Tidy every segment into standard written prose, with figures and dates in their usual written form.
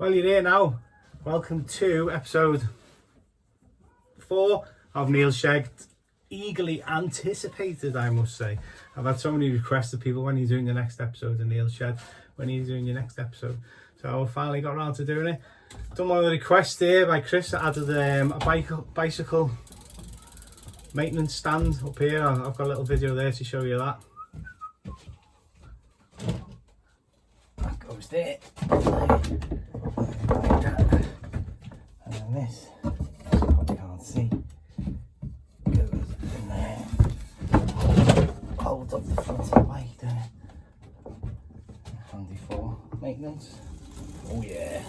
Well, you're here now. Welcome to episode 4 of Neil's Shed. Eagerly anticipated, I must say. I've had so many requests of people, when are you doing the next episode of Neil's Shed? When are you doing your next episode? So I finally got around to doing it. Done one of the requests here by Chris. I added a bicycle maintenance stand up here. I've got a little video there to show you that. That goes there. And then this, you probably can't see, goes in there. Hold up the front of the bike there. Handy for maintenance. Oh yeah.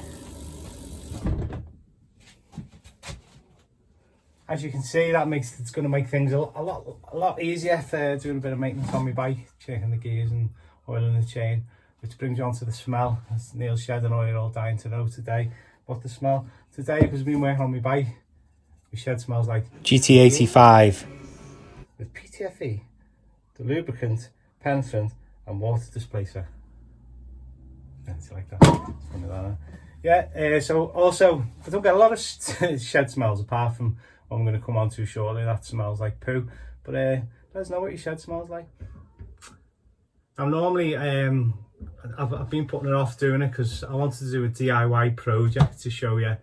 As you can see, it's going to make things a lot easier for doing a bit of maintenance on my bike, checking the gears and oiling the chain, which brings you on to the smell. As Neil's Shed, I know you're all dying to know today what the smell. Today, because I've been working on my bike, my shed smells like GT85 with PTFE, the lubricant, penetrant and water displacer. It's like that. It's funny that, yeah. So also, I don't get a lot of shed smells apart from what I'm going to come on to shortly. That smells like poo. But let us know what your shed smells like. Now normally, I've been putting it off doing it because I wanted to do a DIY project to show you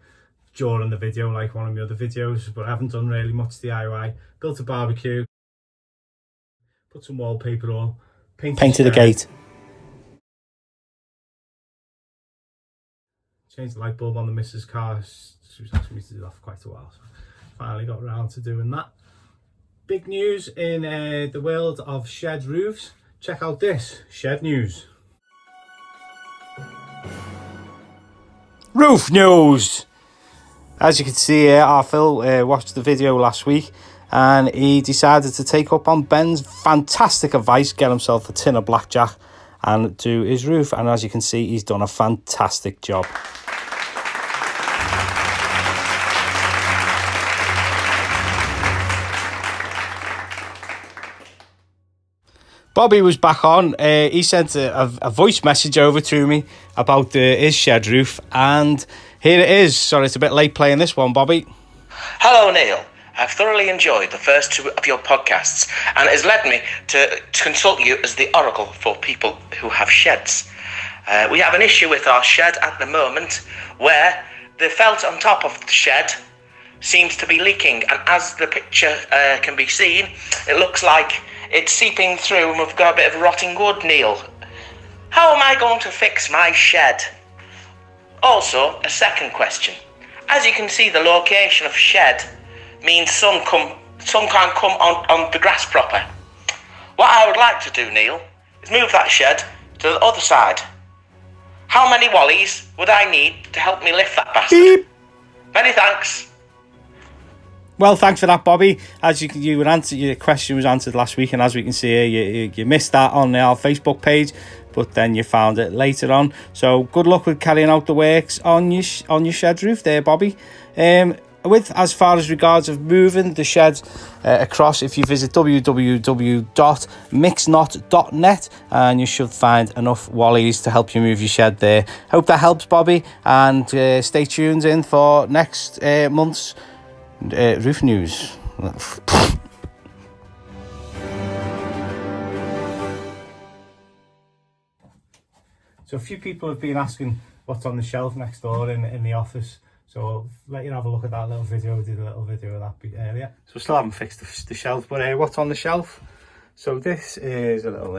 during the video, like one of my other videos, but I haven't done really much DIY. Built a barbecue, put some wallpaper on, painted the gate, changed the light bulb on the missus' car. She was asking me to do that for quite a while, so finally got around to doing that. Big news in the world of shed roofs. Check out this shed news. Roof news. As you can see here, our Phil watched the video last week and he decided to take up on Ben's fantastic advice, get himself a tin of blackjack and do his roof. And as you can see, he's done a fantastic job. Bobby was back on. He sent a voice message over to me about his shed roof, and here it is. Sorry, it's a bit late playing this one, Bobby. Hello, Neil. I've thoroughly enjoyed the first 2 of your podcasts, and it has led me to consult you as the oracle for people who have sheds. We have an issue with our shed at the moment where the felt on top of the shed seems to be leaking, and as the picture can be seen, it looks like it's seeping through and we've got a bit of rotting wood, Neil. How am I going to fix my shed? Also, a second question. As you can see, the location of shed means sun can't come on the grass proper. What I would like to do, Neil, is move that shed to the other side. How many wallies would I need to help me lift that bastard? Beep. Many thanks. Well, thanks for that, Bobby. As you would answer, your question was answered last week, and as we can see here, you missed that on our Facebook page, but then you found it later on. So good luck with carrying out the works on your shed roof there, Bobby. With as far as regards of moving the shed across, if you visit www.mixnot.net, and you should find enough wallies to help you move your shed there. Hope that helps, Bobby, and stay tuned in for next month's roof news. So a few people have been asking what's on the shelf next door in the office. So I'll let you have a look at that little video. We did a little video of that earlier. So we still haven't fixed the shelf, but what's on the shelf? So this is a little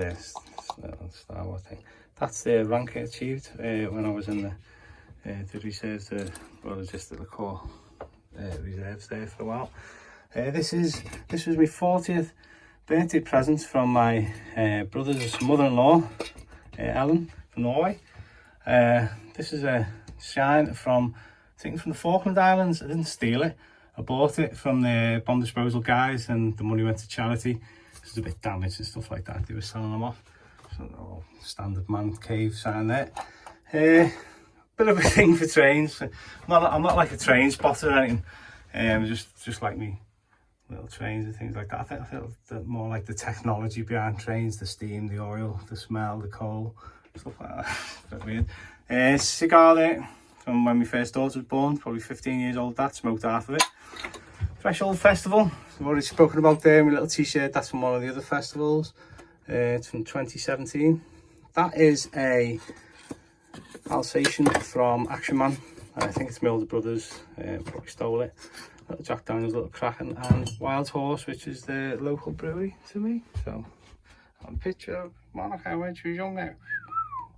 Star Wars thing. That's the rank I achieved when I was in the reserves, just the core reserves there for a while. This was my 40th birthday present from my brother's mother-in-law, Ellen from Norway. This is a shine from, I think, from the Falkland Islands. I didn't steal it. I bought it from the bomb disposal guys, and the money went to charity. This is a bit damaged and stuff like that. They were selling them off. So standard man cave sign there. Bit of a thing for trains. I'm not like a train spotter or anything. Just like me little trains and things like that. I feel more like the technology behind trains, the steam, the oil, the smell, the coal, stuff like that. It's a bit weird. Cigar there from when my first daughter was born, probably 15 years old. That smoked half of it. Threshold Festival, I've already spoken about there, my little t-shirt, that's from one of the other festivals. It's from 2017. That is a Alsatian from Action Man. I think it's my older brother's, probably stole it. Little Jack Daniels, Little Kraken, and Wild Horse, which is the local brewery to me. So, a picture of Monica when she was younger,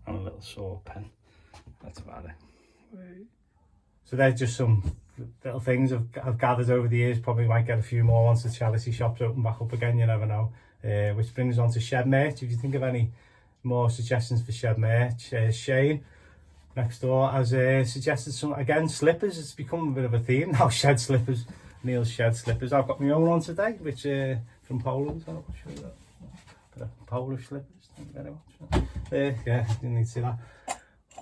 and a little saw pen. That's about it. So there's just some little things I've gathered over the years. Probably might get a few more once the charity shops open back up again, you never know. Which brings us on to shed merch. If you think of any more suggestions for shed merch, Shane next door has suggested some, again, slippers. It's become a bit of a theme now, shed slippers. Neil's shed slippers. I've got my own on today, which from Poland. So I'll show you that. Bit of Polish slippers. Thank you very much. Yeah, didn't need to see that.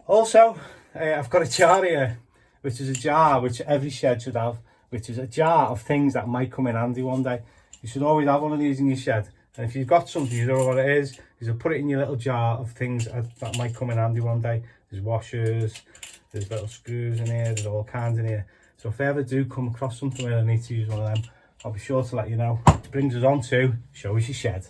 Also, I've got a jar here, which is a jar which every shed should have, which is a jar of things that might come in handy one day. You should always have one of these in your shed. And if you've got something, you don't know what it is, you should put it in your little jar of things that might come in handy one day. There's washers, there's little screws in here, there's all kinds in here. So if I ever do come across something where I need to use one of them, I'll be sure to let you know. Which brings us on to show us your shed.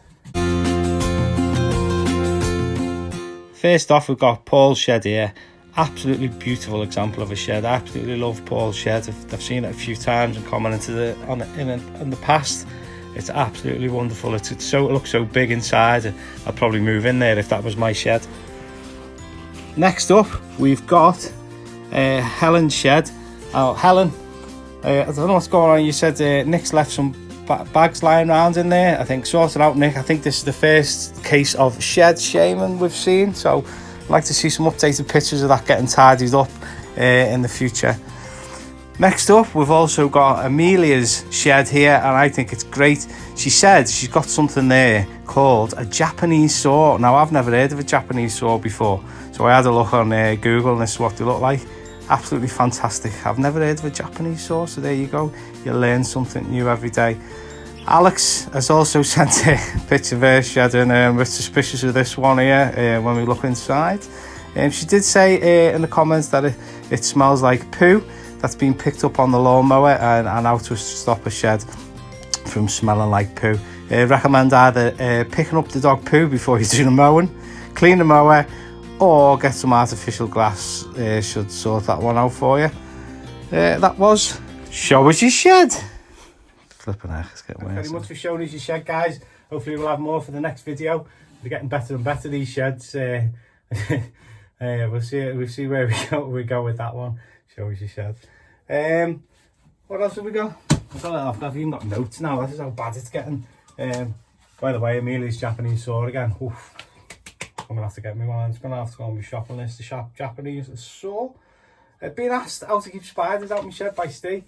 First off, we've got Paul's shed here. Absolutely beautiful example of a shed. I absolutely love Paul's shed. I've seen it a few times and commented on it in the past. It's absolutely wonderful. It looks so big inside. I'd probably move in there if that was my shed. Next up, we've got Helen's shed. Oh, Helen, I don't know what's going on. You said Nick's left some bags lying around in there. I think sort it out, Nick. I think this is the first case of shed shaming we've seen. So I'd like to see some updated pictures of that getting tidied up in the future. Next up, we've also got Amelia's shed here, and I think it's great. She said she's got something there called a Japanese saw. Now, I've never heard of a Japanese saw before, so I had a look on Google, and this is what they look like. Absolutely fantastic. I've never heard of a Japanese saw, so there you go. You learn something new every day. Alex has also sent a picture of her shed, and we're suspicious of this one here when we look inside. She did say in the comments that it smells like poo that's been picked up on the lawnmower, and how to stop a shed from smelling like poo. Recommend either picking up the dog poo before you do the mowing, clean the mower, or get some artificial grass. Should sort that one out for you. That was Show Us Your Shed. Flipping heck, it's getting worse. Thanks very much for showing us your shed, guys. Hopefully we'll have more for the next video. They're getting better and better, these sheds. We'll see where we go with that one. Show us your shed. What else have we got? I've even got notes now. This is how bad it's getting. By the way, Amelia's Japanese saw again. Oof. I'm gonna have to get me one. I'm just gonna have to go on my shopping list. The Japanese saw. Being asked how to keep spiders out my shed by Steve.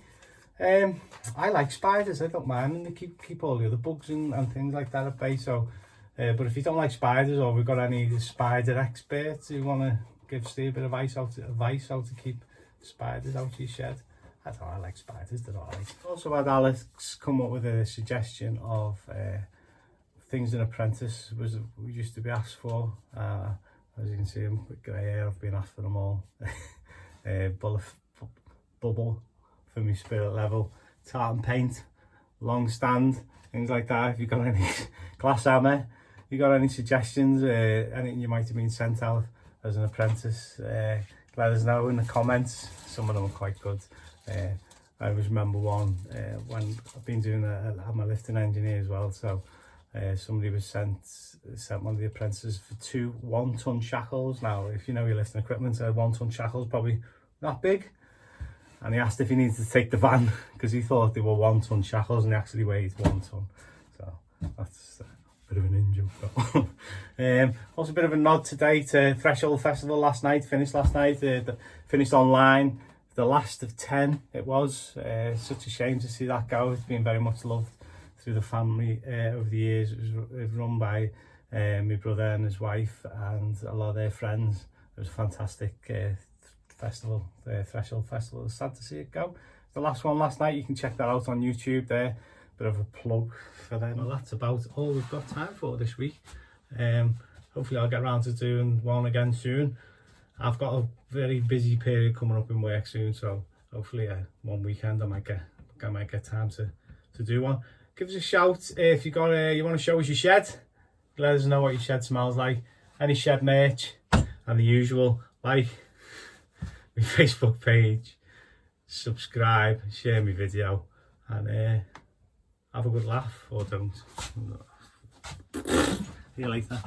I like spiders. I don't mind them. They keep all the other bugs and things like that at bay. So, but if you don't like spiders, or we've got any spider experts who want to give Steve a bit of advice how to keep spiders out of your shed, I don't know, I like spiders, they're alright. Also had Alex come up with a suggestion of things an apprentice we used to be asked for. As you can see, I'm with grey hair, I've been asked for them all. Bubble for my spirit level, tartan paint, long stand, things like that. If you've got any glass hammer, you got any suggestions, anything you might have been sent out as an apprentice, let us know in the comments. Some of them are quite good. I always remember one when I've been doing I'm a lifting engineer as well, so somebody was sent one of the apprentices for 2 1-ton shackles. Now, if you know your lifting equipment, 1-ton shackles probably not big, and he asked if he needed to take the van because he thought they were 1-ton shackles and they actually weighed 1 ton. So that's a bit of an in-joke. Also a bit of a nod today to Threshold Festival finished last night, finished online, the last of 10 it was. Such a shame to see that go. It's been very much loved through the family over the years. It was run by my brother and his wife and a lot of their friends. It was a fantastic festival, Threshold Festival. It was sad to see it go. The last one last night, you can check that out on YouTube there. Bit of a plug for them. Well, that's about all we've got time for this week. Hopefully I'll get around to doing one again soon. I've got a very busy period coming up in work soon, so hopefully one weekend I might get time to do one. Give us a shout if you want to show us your shed. Let us know what your shed smells like. Any shed merch and the usual, like my Facebook page, subscribe, share my video, and have a good laugh or don't. See you later.